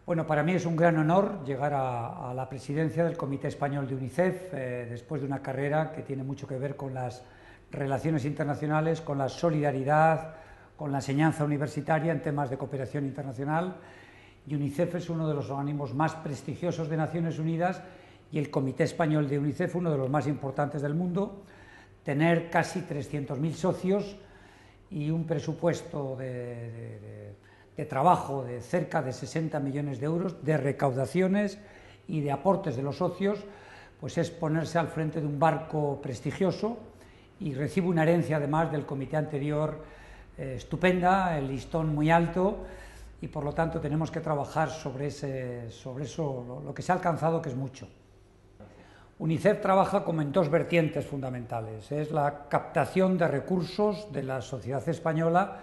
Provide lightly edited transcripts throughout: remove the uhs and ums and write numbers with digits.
Bueno, para mí es un gran honor llegar a la presidencia del Comité Español de UNICEF, después de una carrera que tiene mucho que ver con las relaciones internacionales, con la solidaridad, con la enseñanza universitaria en temas de cooperación internacional. Y UNICEF es uno de los organismos más prestigiosos de Naciones Unidas y el Comité Español de UNICEF uno de los más importantes del mundo. Tener casi 300.000 socios y un presupuesto de trabajo de cerca de 60 millones de euros, de recaudaciones y de aportes de los socios, pues es ponerse al frente de un barco prestigioso, y recibo una herencia además del comité anterior estupenda, el listón muy alto, y por lo tanto tenemos que trabajar sobre eso, lo que se ha alcanzado, que es mucho. UNICEF trabaja como en dos vertientes fundamentales: es la captación de recursos de la sociedad española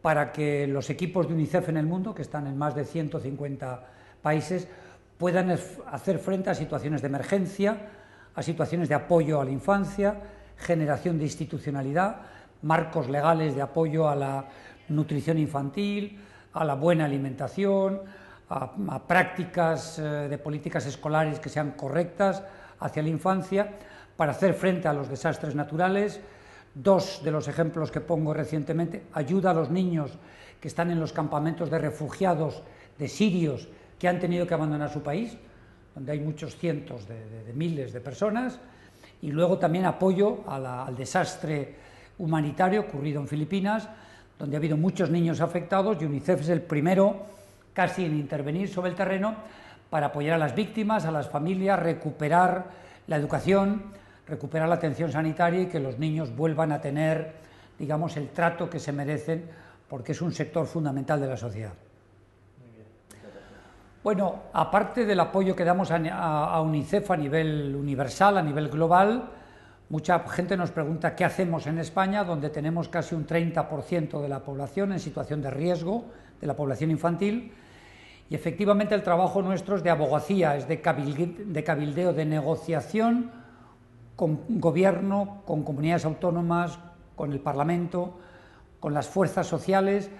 para que los equipos de UNICEF en el mundo, que están en más de 150 países, puedan hacer frente a situaciones de emergencia, a situaciones de apoyo a la infancia, generación de institucionalidad, marcos legales de apoyo a la nutrición infantil, a la buena alimentación, a prácticas de políticas escolares que sean correctas hacia la infancia, para hacer frente a los desastres naturales. Dos de los ejemplos que pongo recientemente: ayuda a los niños que están en los campamentos de refugiados de sirios que han tenido que abandonar su país, donde hay muchos cientos de miles de personas, y luego también apoyo al desastre humanitario ocurrido en Filipinas, donde ha habido muchos niños afectados, y UNICEF es el primero casi en intervenir sobre el terreno para apoyar a las víctimas, a las familias, recuperar la educación, recuperar la atención sanitaria y que los niños vuelvan a tener, digamos, el trato que se merecen, porque es un sector fundamental de la sociedad. Bueno, aparte del apoyo que damos a UNICEF a nivel universal, a nivel global, mucha gente nos pregunta qué hacemos en España, donde tenemos casi un 30% de la población en situación de riesgo, de la población infantil, y efectivamente el trabajo nuestro es de abogacía, es de cabildeo, de negociación con gobierno, con comunidades autónomas, con el Parlamento, con las fuerzas sociales,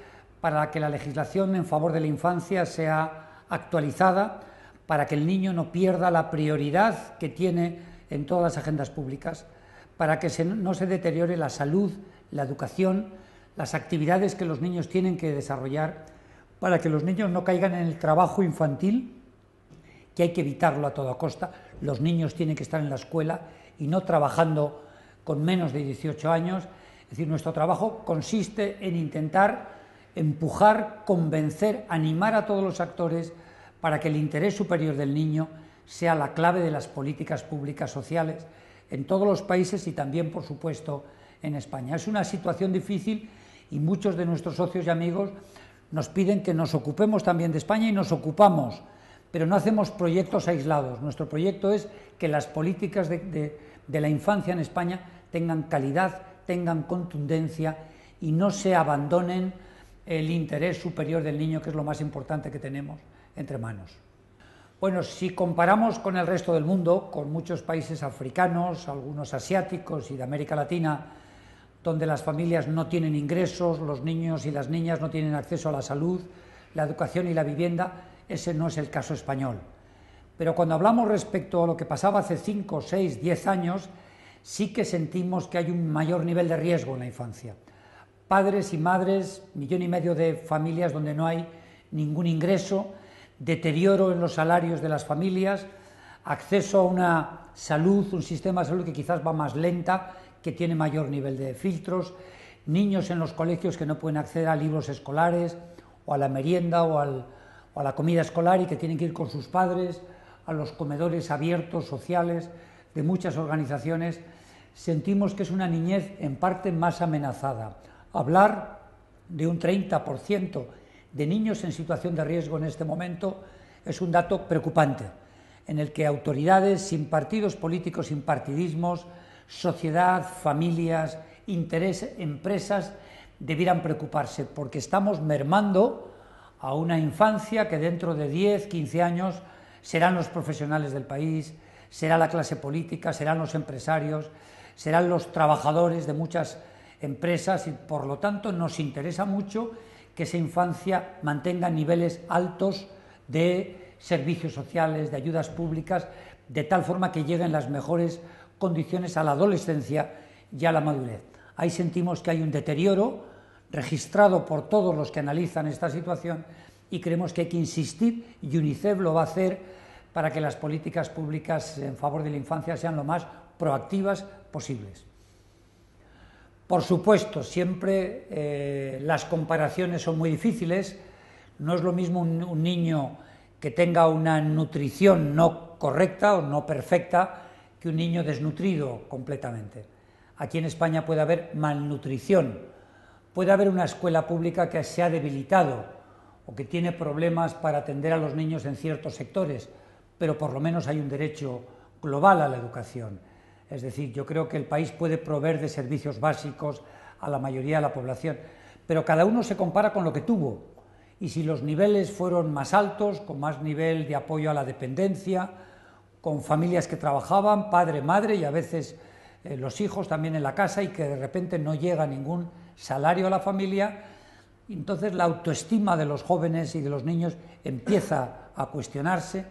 para que la legislación en favor de la infancia sea actualizada, para que el niño no pierda la prioridad que tiene en todas las agendas públicas, para que no se deteriore la salud, la educación, las actividades que los niños tienen que desarrollar, para que los niños no caigan en el trabajo infantil, que hay que evitarlo a toda costa. Los niños tienen que estar en la escuela y no trabajando con menos de 18 años. Es decir, nuestro trabajo consiste en intentar empujar, convencer, animar a todos los actores para que el interés superior del niño sea la clave de las políticas públicas sociales en todos los países y también, por supuesto, en España. Es una situación difícil y muchos de nuestros socios y amigos nos piden que nos ocupemos también de España, y nos ocupamos, pero no hacemos proyectos aislados. Nuestro proyecto es que las políticas de la infancia en España tengan calidad, tengan contundencia y no se abandonen el interés superior del niño, que es lo más importante que tenemos entre manos. Bueno, si comparamos con el resto del mundo, con muchos países africanos, algunos asiáticos y de América Latina, donde las familias no tienen ingresos, los niños y las niñas no tienen acceso a la salud, la educación y la vivienda, ese no es el caso español. Pero cuando hablamos respecto a lo que pasaba hace 5, 6, 10 años, sí que sentimos que hay un mayor nivel de riesgo en la infancia. Padres y madres, 1,5 millones de familias donde no hay ningún ingreso, deterioro en los salarios de las familias, acceso a una salud, un sistema de salud que quizás va más lenta, que tiene mayor nivel de filtros, niños en los colegios que no pueden acceder a libros escolares, o a la merienda, o a la comida escolar, y que tienen que ir con sus padres a los comedores abiertos, sociales, de muchas organizaciones. Sentimos que es una niñez en parte más amenazada. Hablar de un 30% de niños en situación de riesgo en este momento es un dato preocupante, en el que autoridades sin partidos políticos, sin partidismos, sociedad, familias, empresas debieran preocuparse, porque estamos mermando a una infancia que dentro de 10, 15 años serán los profesionales del país, será la clase política, serán los empresarios, serán los trabajadores de muchas empresas, y por lo tanto nos interesa mucho que esa infancia mantenga niveles altos de servicios sociales, de ayudas públicas, de tal forma que lleguen las mejores condiciones a la adolescencia y a la madurez. Ahí sentimos que hay un deterioro registrado por todos los que analizan esta situación y creemos que hay que insistir, y UNICEF lo va a hacer, para que las políticas públicas en favor de la infancia sean lo más proactivas posibles. Por supuesto, siempre las comparaciones son muy difíciles. No es lo mismo un niño que tenga una nutrición no correcta o no perfecta que un niño desnutrido completamente. Aquí en España puede haber malnutrición, puede haber una escuela pública que se ha debilitado o que tiene problemas para atender a los niños en ciertos sectores, pero por lo menos hay un derecho global a la educación. Es decir, yo creo que el país puede proveer de servicios básicos a la mayoría de la población, pero cada uno se compara con lo que tuvo, y si los niveles fueron más altos, con más nivel de apoyo a la dependencia, con familias que trabajaban, padre, madre y a veces los hijos también en la casa, y que de repente no llega ningún salario a la familia, entonces la autoestima de los jóvenes y de los niños empieza a cuestionarse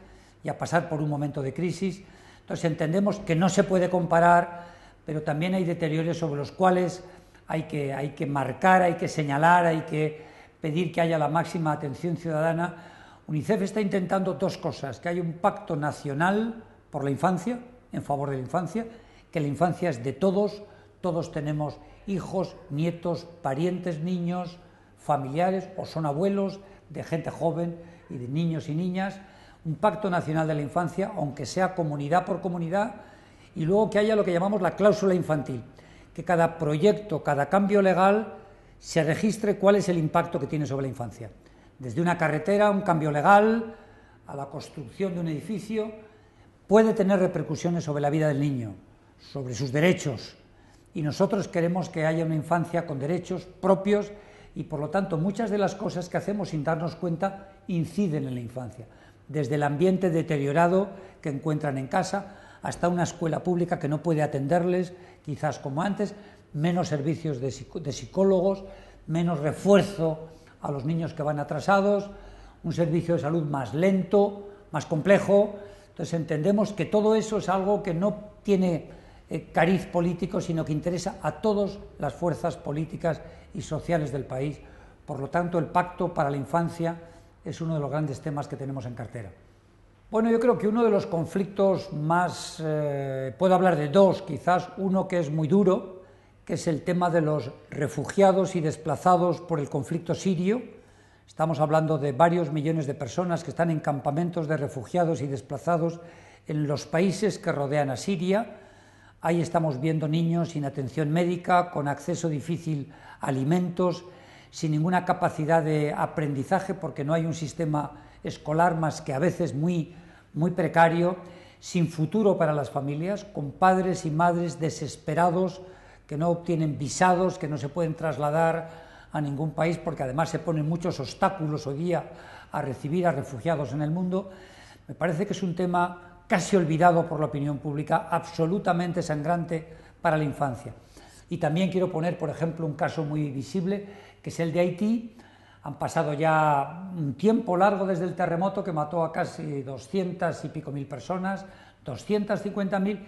y a pasar por un momento de crisis. Entonces entendemos que no se puede comparar, pero también hay deterioros sobre los cuales hay que marcar, hay que señalar, hay que pedir que haya la máxima atención ciudadana. UNICEF está intentando dos cosas: que haya un pacto nacional por la infancia, en favor de la infancia, que la infancia es de todos, todos tenemos hijos, nietos, parientes, niños, familiares o son abuelos de gente joven y de niños y niñas. Un pacto nacional de la infancia, aunque sea comunidad por comunidad, y luego que haya lo que llamamos la cláusula infantil, que cada proyecto, cada cambio legal se registre cuál es el impacto que tiene sobre la infancia. Desde una carretera, un cambio legal, a la construcción de un edificio, puede tener repercusiones sobre la vida del niño, sobre sus derechos, y nosotros queremos que haya una infancia con derechos propios, y por lo tanto muchas de las cosas que hacemos sin darnos cuenta inciden en la infancia, desde el ambiente deteriorado que encuentran en casa hasta una escuela pública que no puede atenderles, quizás como antes, menos servicios de psicólogos, menos refuerzo a los niños que van atrasados, un servicio de salud más lento, más complejo. Entonces entendemos que todo eso es algo que no tiene cariz político, sino que interesa a todas las fuerzas políticas y sociales del país. Por lo tanto, el Pacto para la Infancia es uno de los grandes temas que tenemos en cartera. Bueno, yo creo que uno de los conflictos más, puedo hablar de dos quizás, uno que es muy duro, que es el tema de los refugiados y desplazados por el conflicto sirio. Estamos hablando de varios millones de personas que están en campamentos de refugiados y desplazados en los países que rodean a Siria. Ahí estamos viendo niños sin atención médica, con acceso difícil a alimentos, sin ninguna capacidad de aprendizaje porque no hay un sistema escolar más que a veces muy precario, sin futuro para las familias, con padres y madres desesperados que no obtienen visados, que no se pueden trasladar a ningún país porque además se ponen muchos obstáculos hoy día a recibir a refugiados en el mundo. Me parece que es un tema casi olvidado por la opinión pública, absolutamente sangrante para la infancia. Y también quiero poner, por ejemplo, un caso muy visible, que es el de Haití. Han pasado ya un tiempo largo desde el terremoto que mató a casi 200 y pico mil personas, 250.000,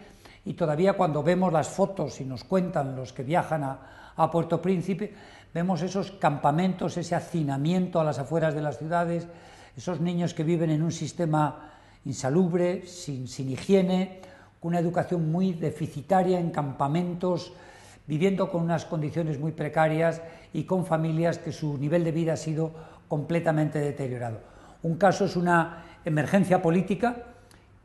y todavía cuando vemos las fotos y nos cuentan los que viajan a Puerto Príncipe, vemos esos campamentos, ese hacinamiento a las afueras de las ciudades, esos niños que viven en un sistema insalubre, sin higiene, con una educación muy deficitaria en campamentos, viviendo con unas condiciones muy precarias y con familias que su nivel de vida ha sido completamente deteriorado. Un caso es una emergencia política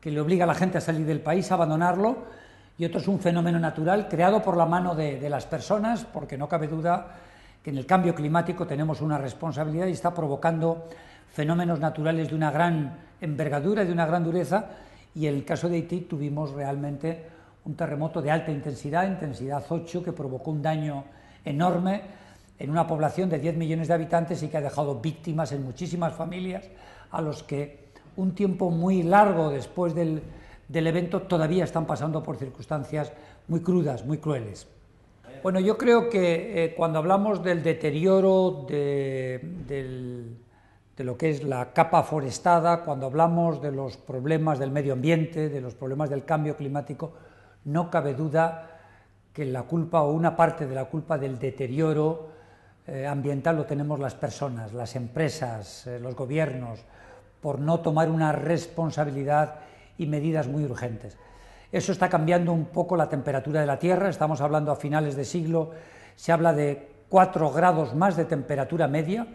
que le obliga a la gente a salir del país, a abandonarlo, y otro es un fenómeno natural creado por la mano de las personas, porque no cabe duda que en el cambio climático tenemos una responsabilidad y está provocando fenómenos naturales de una gran envergadura y de una gran dureza, y en el caso de Haití tuvimos realmente un terremoto de alta intensidad, intensidad 8, que provocó un daño enorme en una población de 10 millones de habitantes y que ha dejado víctimas en muchísimas familias, a los que un tiempo muy largo después del evento todavía están pasando por circunstancias muy crudas, muy crueles. Bueno, yo creo que cuando hablamos del deterioro de de lo que es la capa forestada, cuando hablamos de los problemas del medio ambiente, de los problemas del cambio climático, no cabe duda que la culpa o una parte de la culpa del deterioro ambiental lo tenemos las personas, las empresas, los gobiernos, por no tomar una responsabilidad y medidas muy urgentes. Eso está cambiando un poco la temperatura de la Tierra, estamos hablando a finales de siglo, se habla de 4 grados más de temperatura media,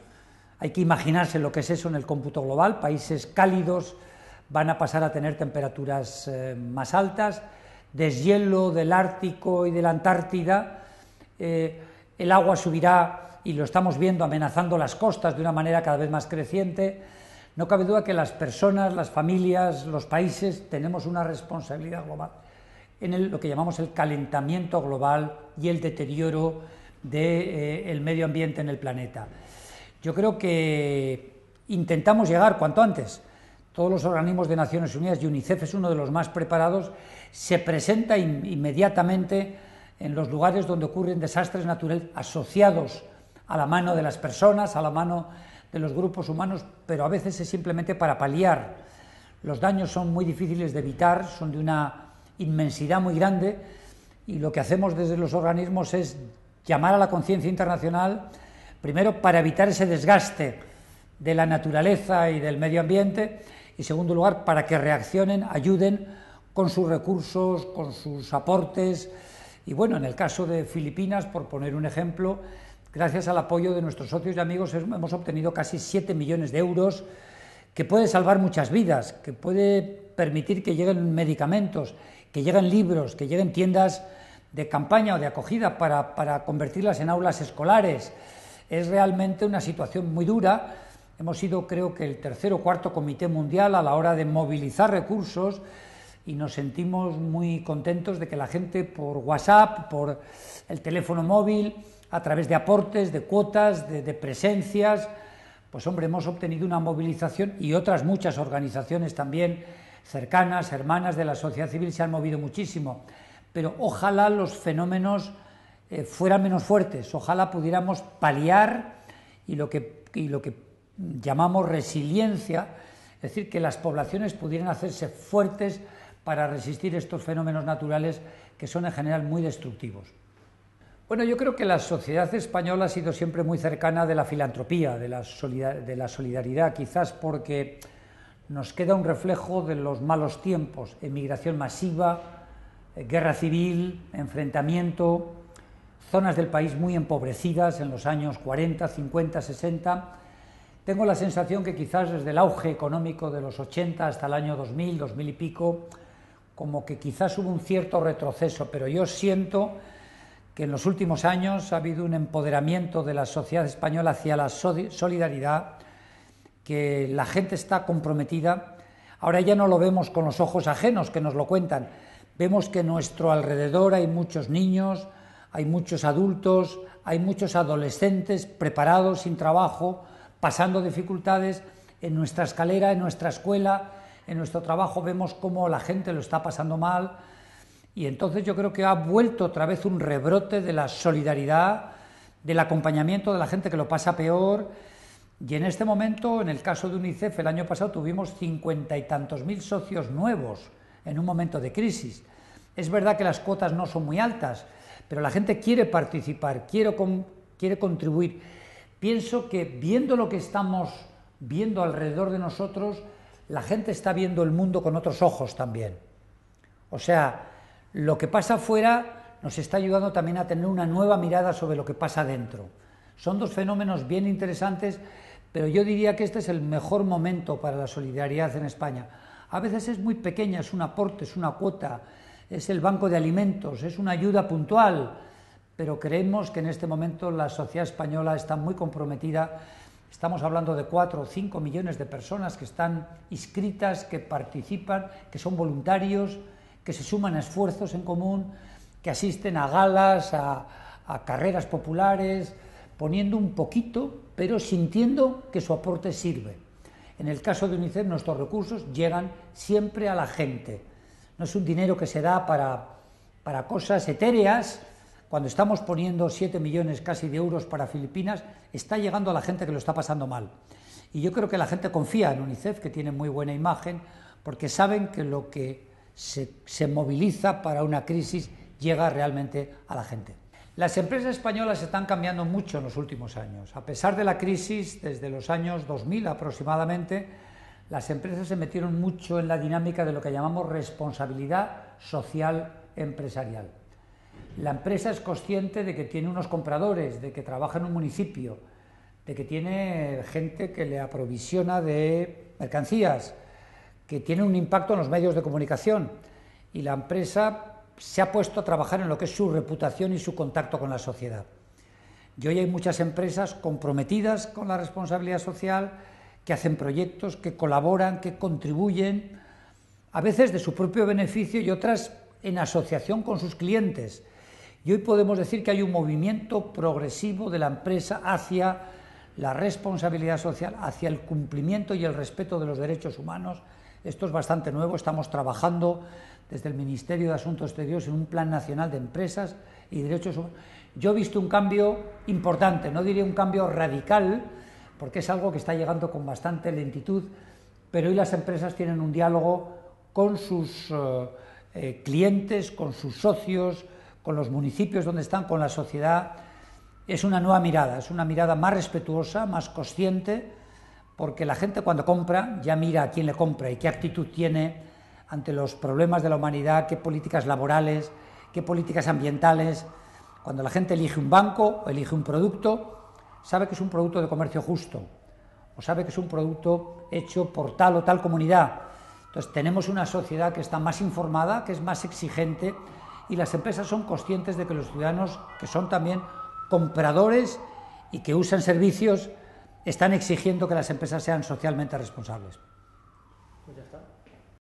hay que imaginarse lo que es eso en el cómputo global, países cálidos van a pasar a tener temperaturas más altas, deshielo del Ártico y de la Antártida, el agua subirá y lo estamos viendo amenazando las costas de una manera cada vez más creciente. No cabe duda que las personas, las familias, los países tenemos una responsabilidad global en lo que llamamos el calentamiento global y el deterioro del medio ambiente en el planeta. Yo creo que intentamos llegar cuanto antes. Todos los organismos de Naciones Unidas, y UNICEF es uno de los más preparados, se presenta inmediatamente en los lugares donde ocurren desastres naturales asociados a la mano de las personas, a la mano de los grupos humanos, pero a veces es simplemente para paliar. Los daños son muy difíciles de evitar, son de una inmensidad muy grande, y lo que hacemos desde los organismos es llamar a la conciencia internacional, primero para evitar ese desgaste de la naturaleza y del medio ambiente, y en segundo lugar para que reaccionen, ayuden con sus recursos, con sus aportes. Y bueno, en el caso de Filipinas, por poner un ejemplo, gracias al apoyo de nuestros socios y amigos hemos obtenido casi 7 millones de euros, que puede salvar muchas vidas, que puede permitir que lleguen medicamentos, que lleguen libros, que lleguen tiendas de campaña o de acogida para convertirlas en aulas escolares. Es realmente una situación muy dura. Hemos sido, creo que, el tercer o cuarto comité mundial a la hora de movilizar recursos, y nos sentimos muy contentos de que la gente por WhatsApp, por el teléfono móvil, a través de aportes, de cuotas, de presencias, pues hombre, hemos obtenido una movilización, y otras muchas organizaciones también cercanas, hermanas de la sociedad civil, se han movido muchísimo. Pero ojalá los fenómenos fueran menos fuertes, ojalá pudiéramos paliar y lo que llamamos resiliencia, es decir, que las poblaciones pudieran hacerse fuertes para resistir estos fenómenos naturales que son en general muy destructivos. Bueno, yo creo que la sociedad española ha sido siempre muy cercana de la filantropía, de la solidaridad, quizás porque nos queda un reflejo de los malos tiempos, emigración masiva, guerra civil, enfrentamiento, zonas del país muy empobrecidas en los años 40, 50, 60. Tengo la sensación que quizás desde el auge económico de los 80 hasta el año 2000, 2000 y pico, como que quizás hubo un cierto retroceso, pero yo siento que en los últimos años ha habido un empoderamiento de la sociedad española hacia la solidaridad, que la gente está comprometida. Ahora ya no lo vemos con los ojos ajenos que nos lo cuentan, vemos que a nuestro alrededor hay muchos niños, hay muchos adultos, hay muchos adolescentes preparados, sin trabajo, pasando dificultades. En nuestra escalera, en nuestra escuela, en nuestro trabajo vemos cómo la gente lo está pasando mal, y entonces yo creo que ha vuelto otra vez un rebrote de la solidaridad, del acompañamiento de la gente que lo pasa peor. Y en este momento, en el caso de UNICEF, el año pasado tuvimos 50 y tantos mil socios nuevos en un momento de crisis. Es verdad que las cuotas no son muy altas, pero la gente quiere participar, quiere contribuir. Pienso que viendo lo que estamos viendo alrededor de nosotros, la gente está viendo el mundo con otros ojos también. O sea, lo que pasa afuera nos está ayudando también a tener una nueva mirada sobre lo que pasa dentro. Son dos fenómenos bien interesantes, pero yo diría que este es el mejor momento para la solidaridad en España. A veces es muy pequeña, es un aporte, es una cuota, es el banco de alimentos, es una ayuda puntual, pero creemos que en este momento la sociedad española está muy comprometida. Estamos hablando de 4 o 5 millones de personas que están inscritas, que participan, que son voluntarios, que se suman a esfuerzos en común, que asisten a galas, a carreras populares, poniendo un poquito, pero sintiendo que su aporte sirve. En el caso de UNICEF, nuestros recursos llegan siempre a la gente. No es un dinero que se da para cosas etéreas. Cuando estamos poniendo 7 millones casi de euros para Filipinas, está llegando a la gente que lo está pasando mal. Y yo creo que la gente confía en UNICEF, que tiene muy buena imagen, porque saben que lo que se moviliza para una crisis llega realmente a la gente. Las empresas españolas están cambiando mucho en los últimos años. A pesar de la crisis, desde los años 2000 aproximadamente, las empresas se metieron mucho en la dinámica de lo que llamamos responsabilidad social empresarial. La empresa es consciente de que tiene unos compradores, de que trabaja en un municipio, de que tiene gente que le aprovisiona de mercancías, que tiene un impacto en los medios de comunicación, y la empresa se ha puesto a trabajar en lo que es su reputación y su contacto con la sociedad. Y hoy hay muchas empresas comprometidas con la responsabilidad social, que hacen proyectos, que colaboran, que contribuyen, a veces de su propio beneficio y otras en asociación con sus clientes. Y hoy podemos decir que hay un movimiento progresivo de la empresa hacia la responsabilidad social, hacia el cumplimiento y el respeto de los derechos humanos. Esto es bastante nuevo, estamos trabajando desde el Ministerio de Asuntos Exteriores en un plan nacional de empresas y derechos humanos. Yo he visto un cambio importante, no diría un cambio radical, porque es algo que está llegando con bastante lentitud, pero hoy las empresas tienen un diálogo con sus clientes, con sus socios, con los municipios donde están, con la sociedad. Es una nueva mirada, es una mirada más respetuosa, más consciente, porque la gente cuando compra ya mira a quién le compra y qué actitud tiene ante los problemas de la humanidad, qué políticas laborales, qué políticas ambientales. Cuando la gente elige un banco o elige un producto, sabe que es un producto de comercio justo, o sabe que es un producto hecho por tal o tal comunidad. Entonces tenemos una sociedad que está más informada, que es más exigente, y las empresas son conscientes de que los ciudadanos, que son también compradores y que usan servicios, están exigiendo que las empresas sean socialmente responsables. Pues ya está.